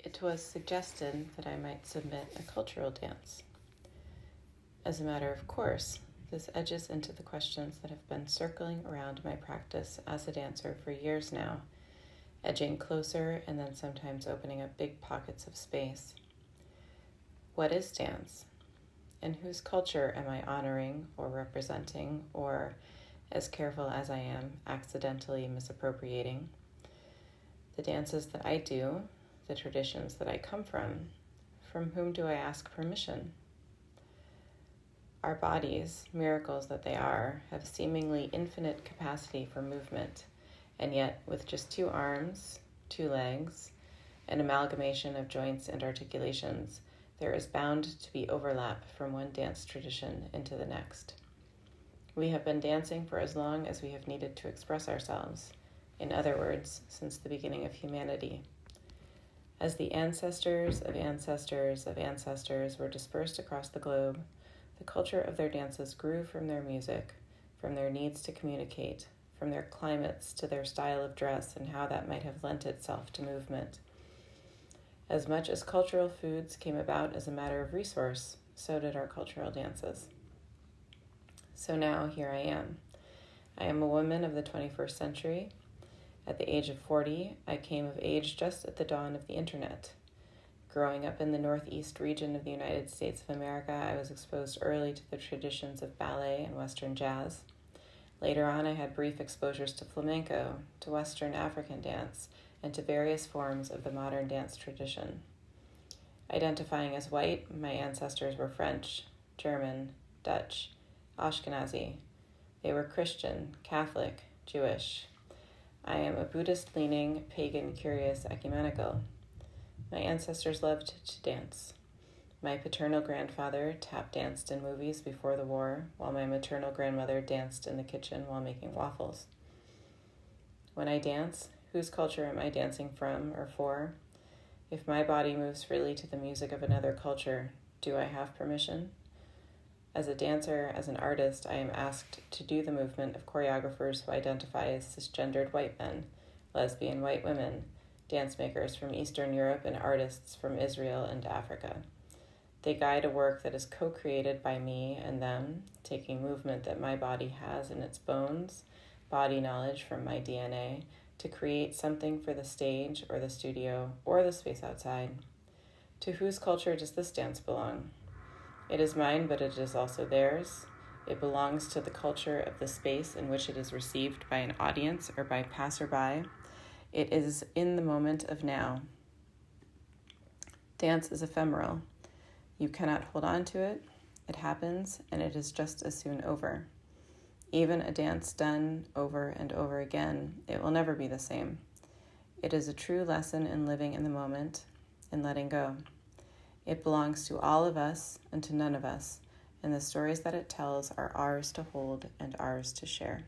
it was suggested that I might submit a cultural dance. As a matter of course, this edges into the questions that have been circling around my practice as a dancer for years now, edging closer and then sometimes opening up big pockets of space. What is dance? And whose culture am I honoring or representing, or, as careful as I am, accidentally misappropriating? The dances that I do, the traditions that I come from whom do I ask permission? Our bodies, miracles that they are, have seemingly infinite capacity for movement, and yet with just 2 arms, 2 legs, an amalgamation of joints and articulations, there is bound to be overlap from one dance tradition into the next. We have been dancing for as long as we have needed to express ourselves, in other words, since the beginning of humanity. As the ancestors of ancestors of ancestors were dispersed across the globe, the culture of their dances grew from their music, from their needs to communicate, from their climates to their style of dress and how that might have lent itself to movement. As much as cultural foods came about as a matter of resource, so did our cultural dances. So now here I am. I am a woman of the 21st century. At the age of 40, I came of age just at the dawn of the internet. Growing up in the northeast region of the United States of America, I was exposed early to the traditions of ballet and Western jazz. Later on, I had brief exposures to flamenco, to Western African dance, and to various forms of the modern dance tradition. Identifying as white, my ancestors were French, German, Dutch, Ashkenazy. They were Christian, Catholic, Jewish. I am a Buddhist-leaning, Pagan-curious Ecumenical. My ancestors loved to dance. My paternal grandfather tap danced in movies before the war, while my maternal grandmother danced in the kitchen while making waffles. When I dance, whose culture am I dancing from or for? If my body moves freely to the music of another culture, do I have permission? As a dancer, as an artist, I am asked to do the movement of choreographers who identify as cisgendered white men, lesbian white women, dance makers from Eastern Europe, and artists from Israel and Africa. They guide a work that is co-created by me and them, taking movement that my body has in its bones, body knowledge from my DNA, to create something for the stage or the studio or the space outside. To whose culture does this dance belong? It is mine, but it is also theirs. It belongs to the culture of the space in which it is received by an audience or by passerby. It is in the moment of now. Dance is ephemeral. You cannot hold on to it. It happens, and it is just as soon over. Even a dance done over and over again, it will never be the same. It is a true lesson in living in the moment and letting go. It belongs to all of us and to none of us, and the stories that it tells are ours to hold and ours to share.